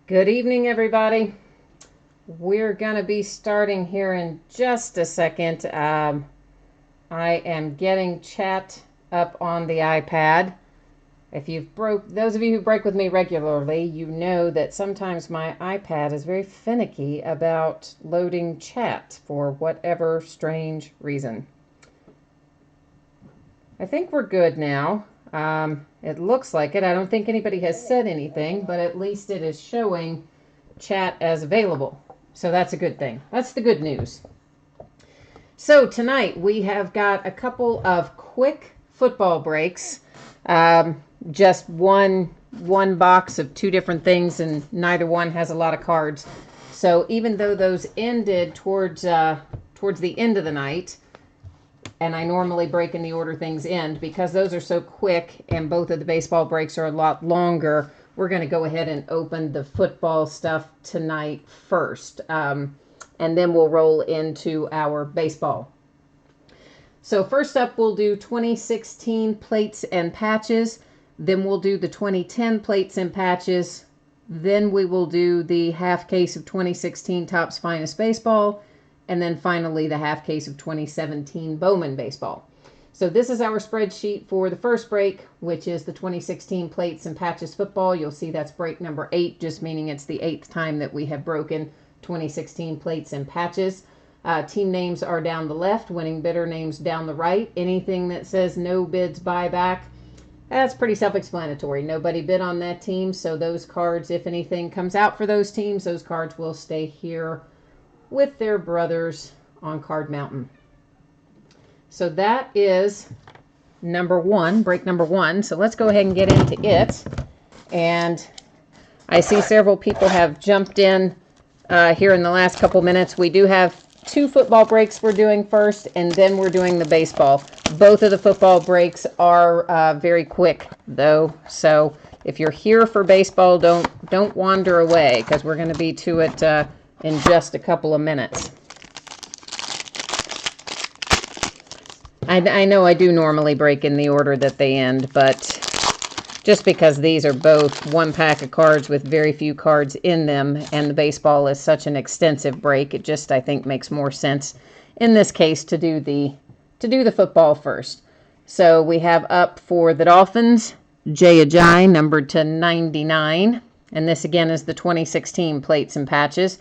Good evening, everybody. We're going to be starting here in just a second. I am getting chat up on the iPad. Those of you who break with me regularly, you know that sometimes my iPad is very finicky about loading chat for whatever strange reason. I think we're good now. It looks like it. I don't think anybody has said anything, but at least it is showing chat as available. So that's a good thing. That's the good news. So tonight we have got a couple of quick football breaks. Just one box of two different things, and neither one has a lot of cards. So even though those ended towards the end of the night, and I normally break in the order things end, because those are so quick and both of the baseball breaks are a lot longer, we're going to go ahead and open the football stuff tonight first. And then we'll roll into our baseball. So first up, we'll do 2016 plates and patches. Then we'll do the 2010 plates and patches. Then we will do the half case of 2016 Topps Finest Baseball. And then finally the half case of 2017 Bowman Baseball. So this is our spreadsheet for the first break, which is the 2016 Plates and Patches Football. You'll see that's break number 8, just meaning it's the 8th time that we have broken 2016 Plates and Patches. Team names are down the left, winning bidder names down the right. Anything that says no bids buyback, that's pretty self-explanatory. Nobody bid on that team, so those cards, if anything comes out for those teams, those cards will stay here with their brothers on Card Mountain. So that is number 1, break number 1. So let's go ahead and get into it. And I see several people have jumped in here in the last couple minutes. We do have 2 football breaks we're doing first, and then we're doing the baseball. Both of the football breaks are very quick, though. So if you're here for baseball, don't wander away, because we're going to be to it in just a couple of minutes. I know I do normally break in the order that they end, but just because these are both one pack of cards with very few cards in them, and the baseball is such an extensive break, it just, I think, makes more sense in this case to do the football first. So we have up for the Dolphins, Jay Ajayi, numbered to 99, and this again is the 2016 Plates and Patches.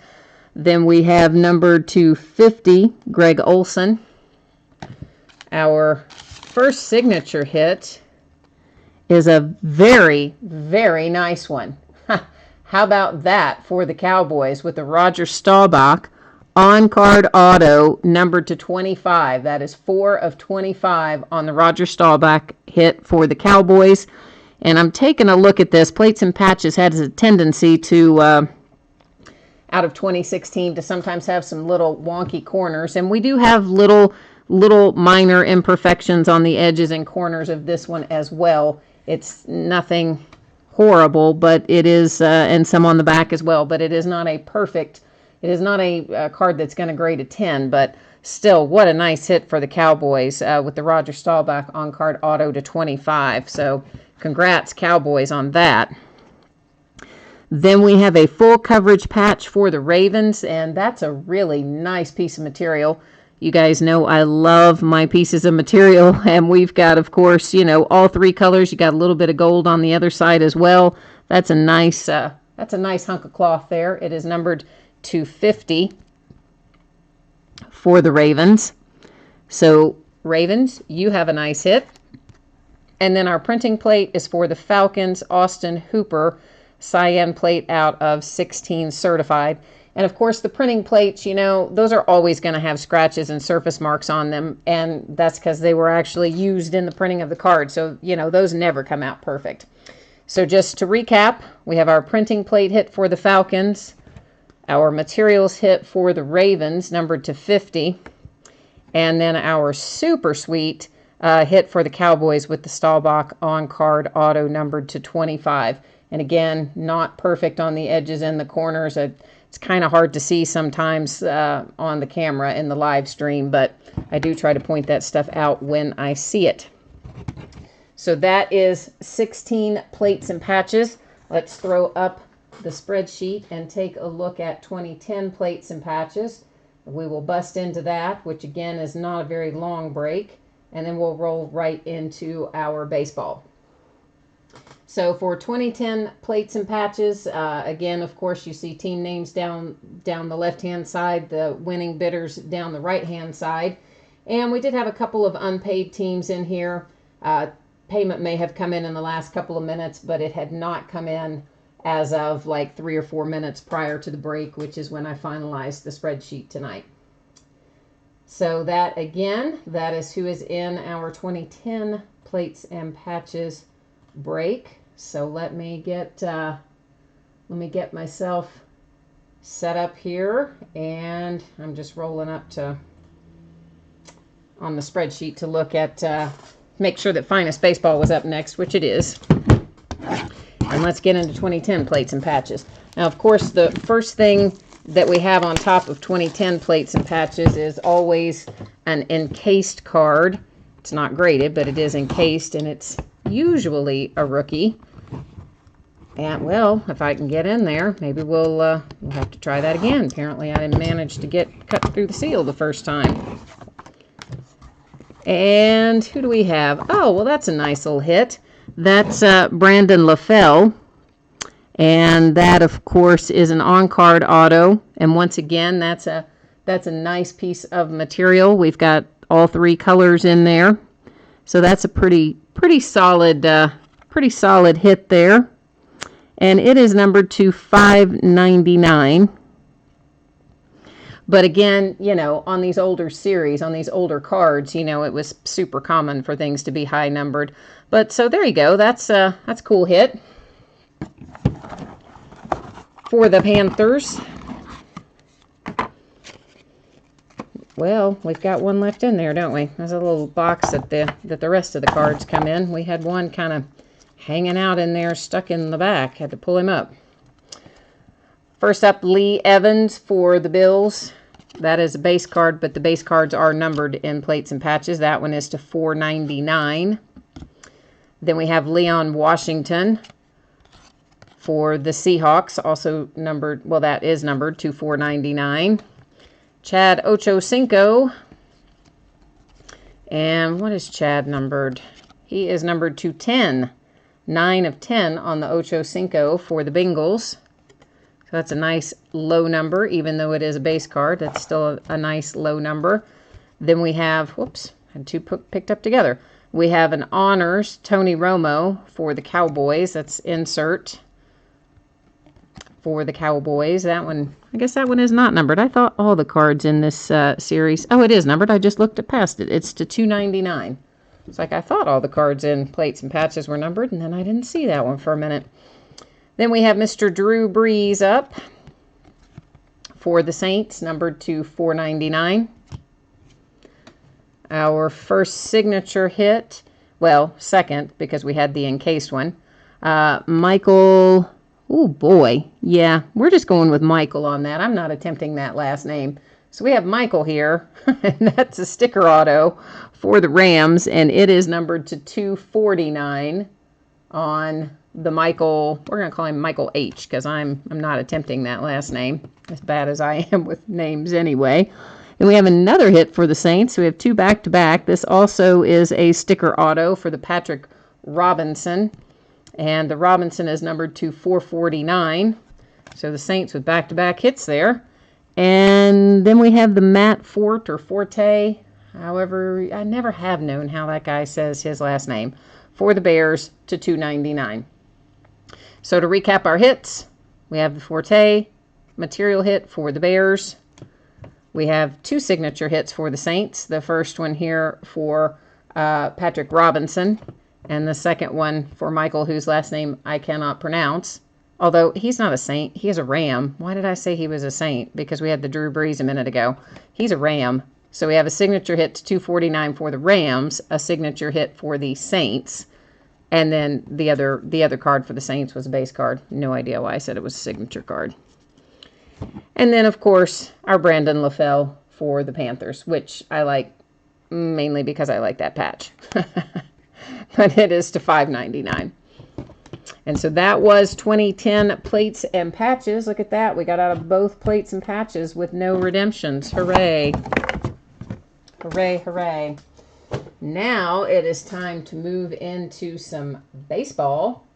Then we have numbered to 50, Greg Olson. Our first signature hit is a very, very nice one. How about that for the Cowboys with the Roger Staubach on-card auto numbered to 25. That is 4 of 25 on the Roger Staubach hit for the Cowboys. And I'm taking a look at this. Plates and Patches has a tendency to, out of 2016, to sometimes have some little wonky corners. And we do have little minor imperfections on the edges and corners of this one as well. It's nothing horrible, but it is, and some on the back as well, but it is not a perfect, it is not a card that's going to grade a 10, but still, what a nice hit for the Cowboys with the Roger Staubach on-card auto to 25. So congrats, Cowboys, on that. Then we have a full coverage patch for the Ravens, and that's a really nice piece of material. You guys know I love my pieces of material, and we've got, of course, all 3 colors. You got a little bit of gold on the other side as well. That's a nice hunk of cloth there. It is numbered to 50 for the Ravens. So Ravens, you have a nice hit. And then our printing plate is for the Falcons, Austin Hooper, cyan plate out of 16 certified. And of course, the printing plates, those are always going to have scratches and surface marks on them. And that's because they were actually used in the printing of the card. So, those never come out perfect. So just to recap, we have our printing plate hit for the Falcons, our materials hit for the Ravens, numbered to 50, and then our super sweet hit for the Cowboys with the Staubach on-card auto numbered to 25. And again, not perfect on the edges and the corners. It's kind of hard to see sometimes on the camera in the live stream, but I do try to point that stuff out when I see it. So that is 16 plates and patches. Let's throw up the spreadsheet and take a look at 2010 plates and patches. We will bust into that, which again is not a very long break, and then we'll roll right into our baseball. So for 2010 plates and patches, again, of course, you see team names down the left-hand side, the winning bidders down the right-hand side. And we did have a couple of unpaid teams in here. Payment may have come in the last couple of minutes, but it had not come in as of like 3 or 4 minutes prior to the break, which is when I finalized the spreadsheet tonight. So that, again, that is who is in our 2010 plates and patches break. So let me get myself set up here, and I'm just rolling up to on the spreadsheet to look at make sure that Finest Baseball was up next, which it is. And let's get into 2010 plates and patches. Now, of course, the first thing that we have on top of 2010 plates and patches is always an encased card. It's not graded, but it is encased, and it's usually a rookie. And, well, if I can get in there, maybe we'll have to try that again. Apparently, I didn't manage to get cut through the seal the first time. And who do we have? Oh, well, that's a nice little hit. That's Brandon LaFell. And that, of course, is an on-card auto. And once again, that's a nice piece of material. We've got all 3 colors in there. So that's a pretty solid hit there. And it is numbered to 599. But again, you know, on these older series, on these older cards, you know, it was super common for things to be high numbered. But so there you go. That's a cool hit. For the Panthers, well, we've got one left in there, don't we? There's a little box that the rest of the cards come in. We had one kind of hanging out in there, stuck in the back. Had to pull him up. First up, Lee Evans for the Bills. That is a base card, but the base cards are numbered in plates and patches. That one is to 499. Then we have Leon Washington for the Seahawks, also numbered, well, that is numbered to 499. Chad Ochocinco. And what is Chad numbered? He is numbered to 10. 9 of 10 on the Ochocinco for the Bengals. So that's a nice low number, even though it is a base card. That's still a nice low number. Then we have, whoops, had 2 picked up together. We have an honors, Tony Romo for the Cowboys. That's insert for the Cowboys. That one, I guess that one is not numbered. I thought all the cards in this series, oh, it is numbered. I just looked past it. It's to 299. It's like I thought all the cards in plates and patches were numbered, and then I didn't see that one for a minute. Then we have Mr. Drew Brees up for the Saints, numbered to 499. Our first signature hit, well, second, because we had the encased one. Michael, oh boy, yeah, we're just going with Michael on that. I'm not attempting that last name. So we have Michael here, and that's a sticker auto for the Rams, and it is numbered to 249 on the Michael. We're going to call him Michael H, because I'm not attempting that last name, as bad as I am with names anyway. And we have another hit for the Saints. We have 2 back-to-back. This also is a sticker auto for the Patrick Robinson, and the Robinson is numbered to 449. So the Saints with back-to-back hits there. And then we have the Matt Fort or Forte. However, I never have known how that guy says his last name. For the Bears to 299. So to recap our hits, we have the Forte material hit for the Bears. We have 2 signature hits for the Saints. The first one here for Patrick Robinson, and the second one for Michael, whose last name I cannot pronounce. Although he's not a Saint, he is a Ram. Why did I say he was a Saint? Because we had the Drew Brees a minute ago. He's a Ram. So we have a signature hit to 249 for the Rams, a signature hit for the Saints, and then the other card for the Saints was a base card. No idea why I said it was a signature card. And then, of course, our Brandon LaFell for the Panthers, which I like mainly because I like that patch. But it is to $5.99. And so that was 2010 plates and patches. Look at that. We got out of both plates and patches with no redemptions. Hooray. Hooray, hooray. Now it is time to move into some baseball.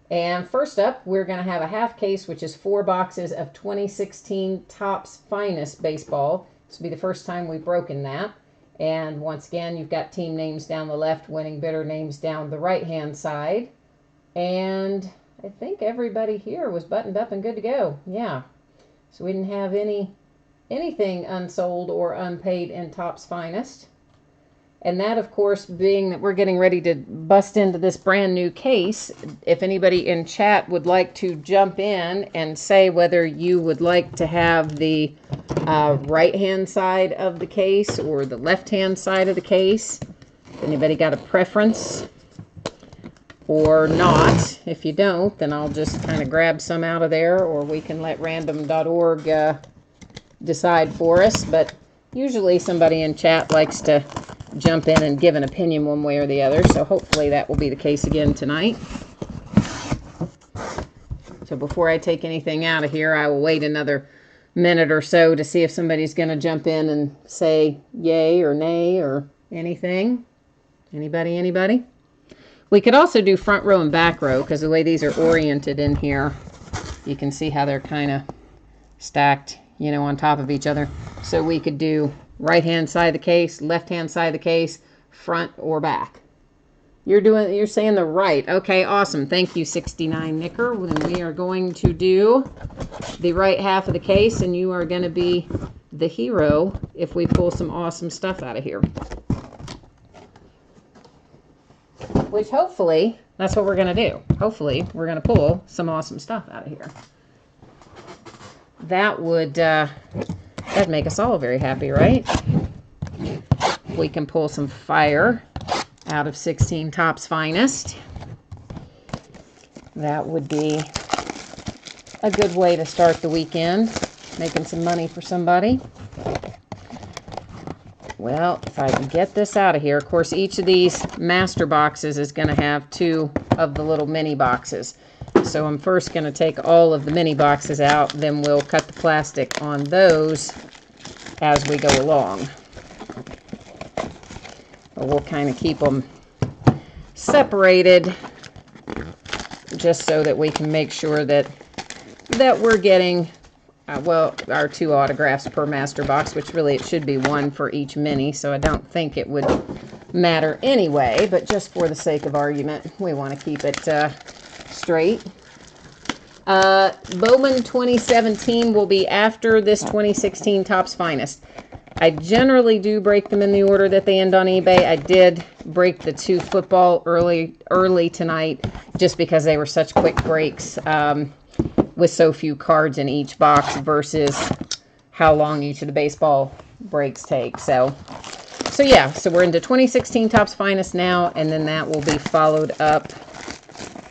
And first up, we're going to have a half case, which is 4 boxes of 2016 Topps Finest baseball. This will be the first time we've broken that. And once again, you've got team names down the left, winning bidder names down the right-hand side. And I think everybody here was buttoned up and good to go. Yeah. So we didn't have anything unsold or unpaid in Topps Finest. And that, of course, being that we're getting ready to bust into this brand new case, if anybody in chat would like to jump in and say whether you would like to have the right-hand side of the case or the left-hand side of the case. Anybody got a preference or not? If you don't, then I'll just kind of grab some out of there, or we can let random.org decide for us. But usually somebody in chat likes to jump in and give an opinion one way or the other, so hopefully that will be the case again tonight. So before I take anything out of here, I will wait another minute or so to see if somebody's going to jump in and say yay or nay or anything. Anybody? We could also do front row and back row, because the way these are oriented in here, you can see how they're kind of stacked, you know, on top of each other. So we could do right-hand side of the case, left-hand side of the case, front or back. You're saying the right. Okay, awesome. Thank you, 69 Nicker. Then we are going to do the right half of the case, and you are going to be the hero if we pull some awesome stuff out of here. Which hopefully, that's what we're going to do. Hopefully, we're going to pull some awesome stuff out of here. That would, that'd make us all very happy, right? We can pull some fire out of 16 Topps Finest. That would be a good way to start the weekend, making some money for somebody. Well, if I can get this out of here, of course, each of these master boxes is going to have 2 of the little mini boxes. So I'm first going to take all of the mini boxes out, then we'll cut the plastic on those as we go along. But we'll kind of keep them separated just so that we can make sure that we're getting well, our 2 autographs per master box, which really it should be 1 for each mini, so I don't think it would matter anyway, but just for the sake of argument, we want to keep it straight. Bowman 2017 will be after this 2016 Topps Finest. I generally do break them in the order that they end on eBay. I did break the 2 football early tonight just because they were such quick breaks with so few cards in each box versus how long each of the baseball breaks take. So yeah, so we're into 2016 Topps Finest now, and then that will be followed up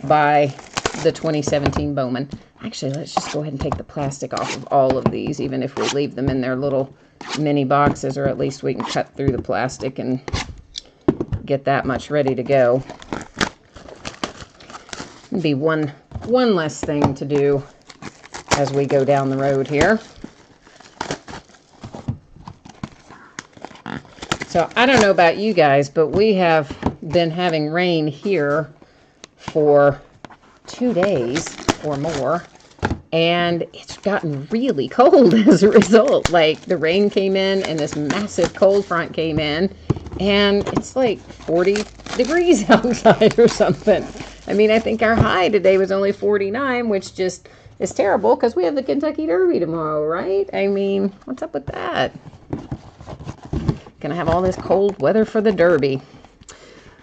by the 2017 Bowman. Actually, let's just go ahead and take the plastic off of all of these, even if we leave them in their little mini boxes, or at least we can cut through the plastic and get that much ready to go. It'd be one less thing to do as we go down the road here. So I don't know about you guys, but we have been having rain here for 2 days or more, and it's gotten really cold as a result. Like, the rain came in and this massive cold front came in, and it's like 40 degrees outside or something. I mean, I think our high today was only 49, which just is terrible because we have the Kentucky Derby tomorrow, right? I mean, what's up with that? Gonna have all this cold weather for the Derby.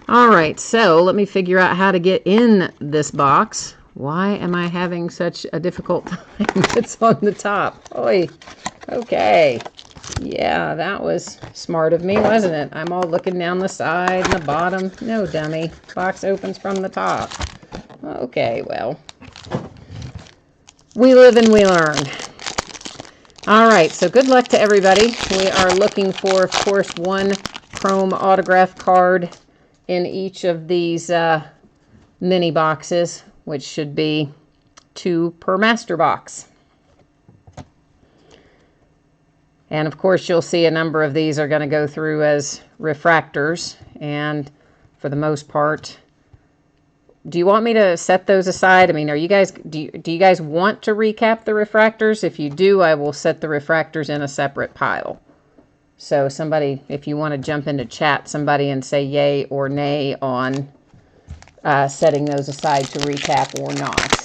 All right, so let me figure out how to get in this box. Why am I having such a difficult time? It's on the top. Oy. Okay. Yeah, that was smart of me, wasn't it? I'm all looking down the side and the bottom. No, dummy. Box opens from the top. Okay, well. We live and we learn. All right, so good luck to everybody. We are looking for, of course, 1 chrome autograph card in each of these mini boxes. which should be 2 per master box. And of course, you'll see a number of these are going to go through as refractors. And for the most part, do you want me to set those aside? I mean, are you guys, do you guys want to recap the refractors? If you do, I will set the refractors in a separate pile. So somebody, if you want to jump into chat, somebody and say yay or nay on setting those aside to recap or not.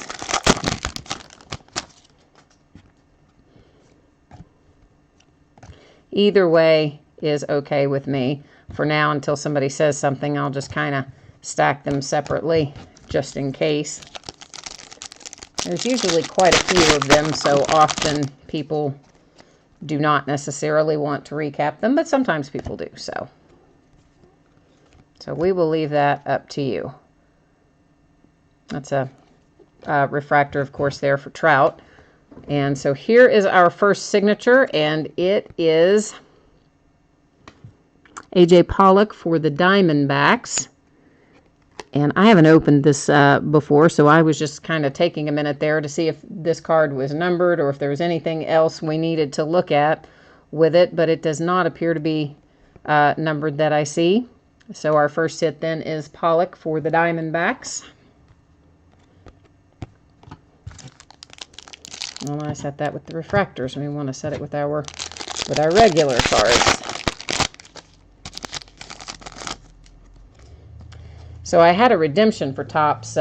Either way is okay with me. For now, until somebody says something, I'll just kind of stack them separately, just in case. There's usually quite a few of them, so often people do not necessarily want to recap them, but sometimes people do, so. So we will leave that up to you. That's a refractor, of course, there for Trout. And so here is our first signature, and it is A.J. Pollock for the Diamondbacks. And I haven't opened this before, so I was just kind of taking a minute there to see if this card was numbered or if there was anything else we needed to look at with it, but it does not appear to be numbered that I see. So our first hit then is Pollock for the Diamondbacks. Well, I set that with the refractors. We want to set it with our regular cards. So I had a redemption for Topps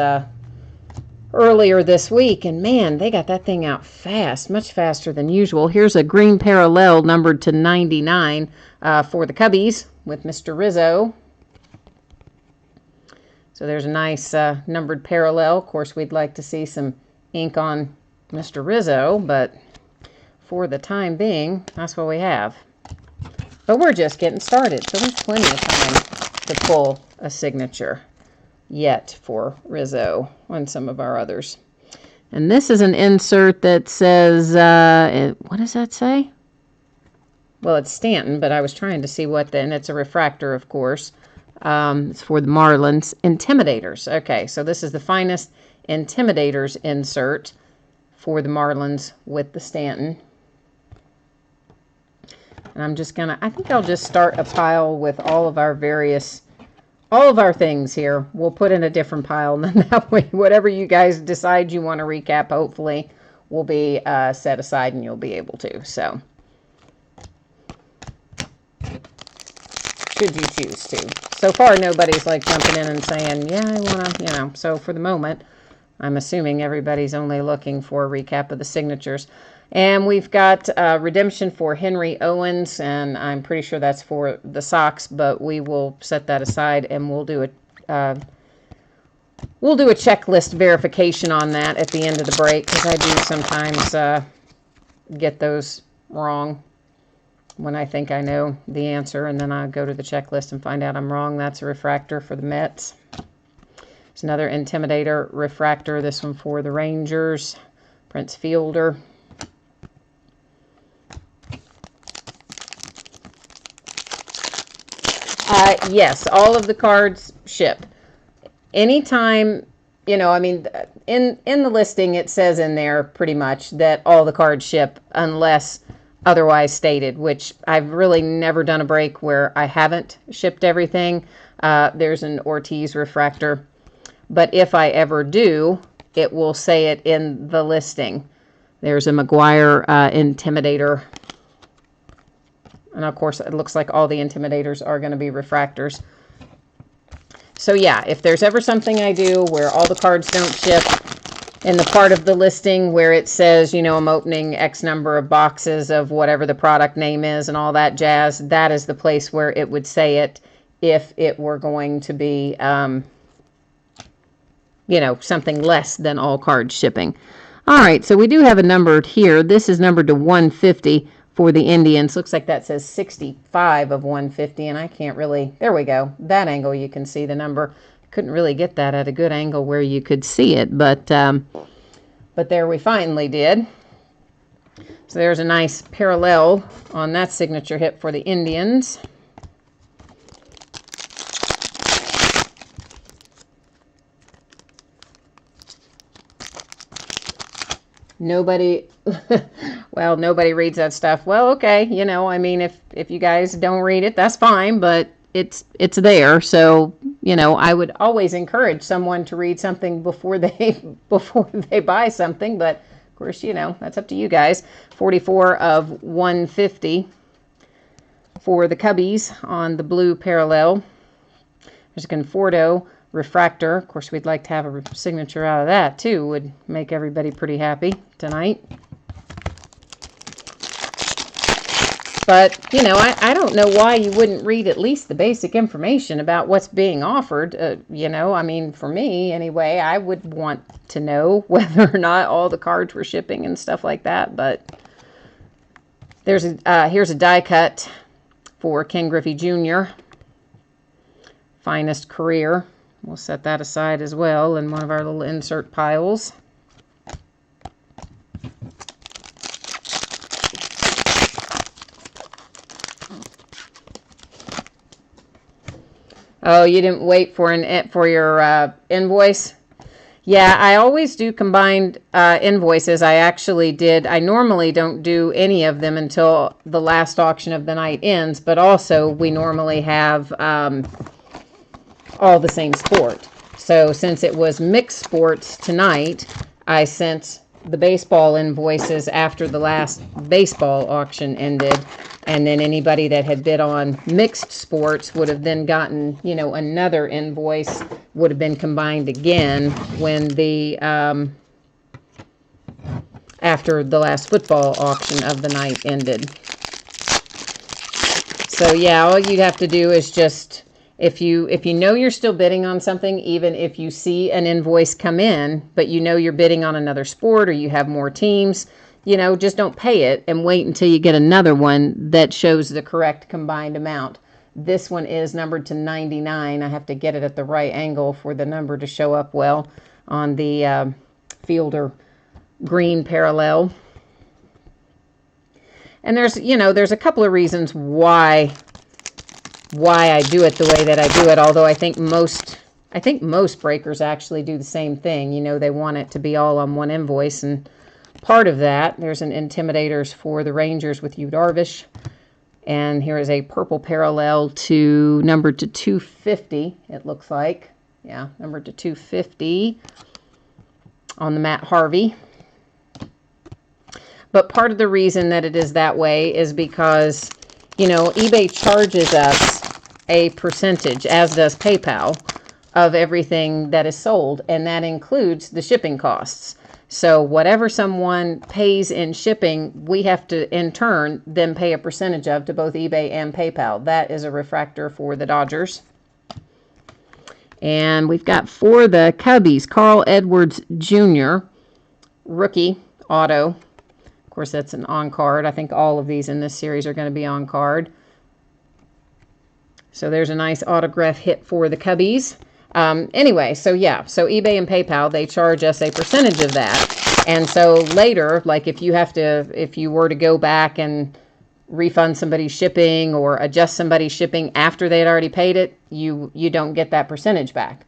earlier this week, and man, they got that thing out fast, much faster than usual. Here's a green parallel numbered to 99 for the Cubbies with Mr. Rizzo. So there's a nice numbered parallel. Of course, we'd like to see some ink on Mr. Rizzo, but for the time being, that's what we have. But we're just getting started, so there's plenty of time to pull a signature yet for Rizzo on some of our others. And this is an insert that says, what does that say? Well, it's Stanton, but I was trying to see what then. It's a refractor, of course. It's for the Marlins. Intimidators. Okay, so this is the finest Intimidators insert for the Marlins with the Stanton. And I'm just gonna, I think I'll just start a pile with all of our things here. We'll put in a different pile, and then that way, whatever you guys decide you want to recap, hopefully, will be set aside and you'll be able to. So, should you choose to. So far, nobody's like jumping in and saying, yeah, I want to, you know. So for the moment, I'm assuming everybody's only looking for a recap of the signatures. And we've got redemption for Henry Owens, and I'm pretty sure that's for the Sox, but we will set that aside and we'll do a checklist verification on that at the end of the break, because I do sometimes get those wrong when I think I know the answer, and then I go to the checklist and find out I'm wrong. That's a refractor for the Mets. It's another Intimidator refractor, this one for the Rangers, Prince Fielder. Yes, all of the cards ship. Anytime, you know, I mean, in the listing it says in there pretty much that all the cards ship unless otherwise stated, which I've really never done a break where I haven't shipped everything. There's an Ortiz refractor. But if I ever do, it will say it in the listing. There's a McGuire Intimidator. And of course, it looks like all the Intimidators are going to be refractors. So yeah, if there's ever something I do where all the cards don't ship, in the part of the listing where it says, you know, I'm opening X number of boxes of whatever the product name is and all that jazz, that is the place where it would say it if it were going to be, you know, something less than all cards shipping. All right, so we do have a number here. This is numbered to 150 for the Indians. Looks like that says 65 of 150, and I can't really, there we go. That angle you can see the number. Couldn't really get that at a good angle where you could see it, but there we finally did. So there's a nice parallel on that signature hit for the Indians. Nobody, well, nobody reads that stuff. Well, okay, I mean, if you guys don't read it, that's fine, but it's there. So, I would always encourage someone to read something before they before they buy something, but of course, that's up to you guys. 44 of 150 for the Cubbies on the blue parallel. There's a Conforto refractor. Of course, we'd like to have a signature out of that too. Would make everybody pretty happy tonight. But, I don't know why you wouldn't read at least the basic information about what's being offered. I mean, for me anyway, I would want to know whether or not all the cards were shipping and stuff like that. But here's a die cut for Ken Griffey Jr. Finest career. We'll set that aside as well in one of our little insert piles. Oh, you didn't wait for your invoice? Yeah, I always do combined invoices. I normally don't do any of them until the last auction of the night ends, but also we normally have all the same sport. So since it was mixed sports tonight, I sent the baseball invoices after the last baseball auction ended, and then anybody that had bid on mixed sports would have then gotten, another invoice, would have been combined again when the after the last football auction of the night ended. So yeah, all you'd have to do is just, if you know you're still bidding on something, even if you see an invoice come in, but you're bidding on another sport or you have more teams, just don't pay it and wait until you get another one that shows the correct combined amount. This one is numbered to 99. I have to get it at the right angle for the number to show up well on the Fielder green parallel. And there's a couple of reasons why I do it the way that I do it, although I think most breakers actually do the same thing. They want it to be all on one invoice, and part of that, there's an Intimidators for the Rangers with Yu Darvish, and here is a purple parallel to numbered to 250, it looks like. Yeah, numbered to 250 on the Matt Harvey. But part of the reason that it is that way is because, eBay charges us a percentage, as does PayPal, of everything that is sold, and that includes the shipping costs. So whatever someone pays in shipping, we have to, in turn, then pay a percentage of to both eBay and PayPal. That is a refractor for the Dodgers. And we've got for the Cubbies, Carl Edwards Jr., rookie auto. Of course, that's an on-card. I think all of these in this series are going to be on-card. So there's a nice autograph hit for the Cubbies. Anyway, so eBay and PayPal, they charge us a percentage of that. And so later, like if you were to go back and refund somebody's shipping or adjust somebody's shipping after they had already paid it, you don't get that percentage back.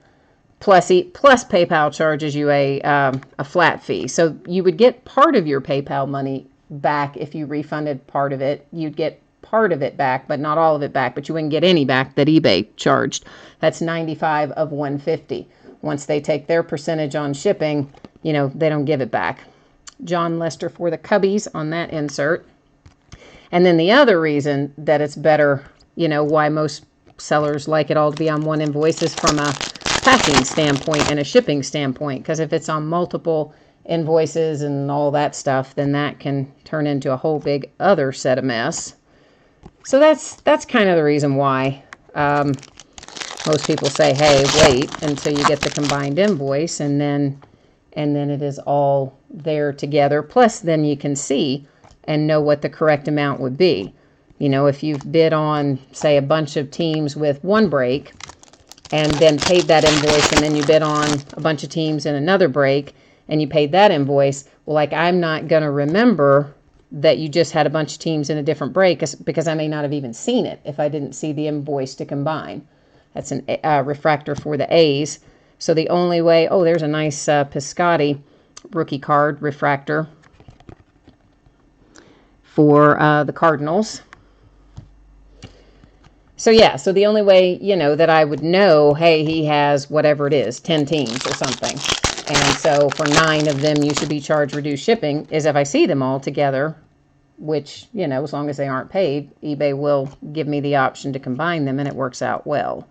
Plus PayPal charges you a flat fee. So you would get part of your PayPal money back if you refunded part of it. You'd get part of it back, but not all of it back, but you wouldn't get any back that eBay charged. That's 95 of 150. Once they take their percentage on shipping, they don't give it back. John Lester for the Cubbies on that insert. And then the other reason that it's better, why most sellers like it all to be on one invoice is from a packing standpoint and a shipping standpoint, because if it's on multiple invoices and all that stuff, then that can turn into a whole big other set of mess. So that's kind of the reason why most people say, hey, wait until you get the combined invoice, and then it is all there together. Plus, then you can see and know what the correct amount would be. If you've bid on, say, a bunch of teams with one break and then paid that invoice, and then you bid on a bunch of teams in another break and you paid that invoice, well, like, I'm not going to remember that you just had a bunch of teams in a different break because I may not have even seen it if I didn't see the invoice to combine. That's a refractor for the A's. So the only way, there's a nice Piscotty rookie card refractor for the Cardinals. So yeah, so the only way, that I would know, hey, he has whatever it is, 10 teams or something. And so for 9 of them, you should be charged reduced shipping, is if I see them all together, which, as long as they aren't paid, eBay will give me the option to combine them, and it works out well.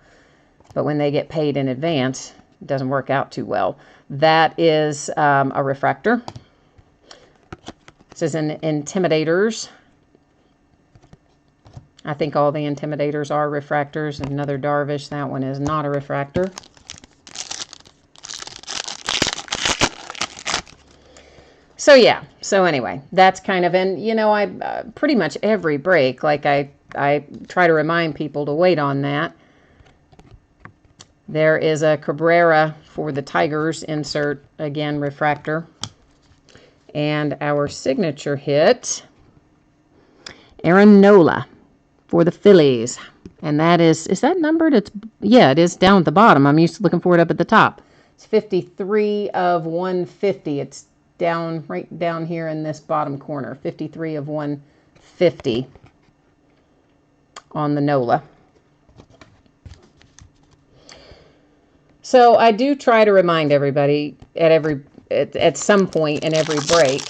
But when they get paid in advance, it doesn't work out too well. That is a refractor. This is an Intimidators. I think all the Intimidators are refractors. Another Darvish. That one is not a refractor. So yeah. So anyway, that's kind of, and I pretty much every break, like I try to remind people to wait on that. There is a Cabrera for the Tigers insert, again, refractor. And our signature hit, Aaron Nola for the Phillies. And that is that numbered? Yeah, it is down at the bottom. I'm used to looking for it up at the top. It's 53 of 150. It's right down here in this bottom corner. 53 of 150 on the Nola. So I do try to remind everybody at some point in every break,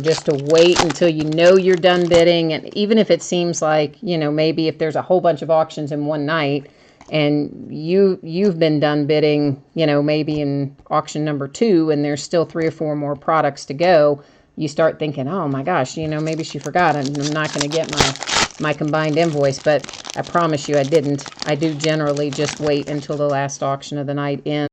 just to wait until you're done bidding. And even if it seems like, maybe if there's a whole bunch of auctions in one night and you've been done bidding, maybe in auction number 2 and there's still 3 or 4 more products to go, you start thinking, oh my gosh, maybe she forgot and I'm not going to get my combined invoice. But I promise you I didn't. I do generally just wait until the last auction of the night ends.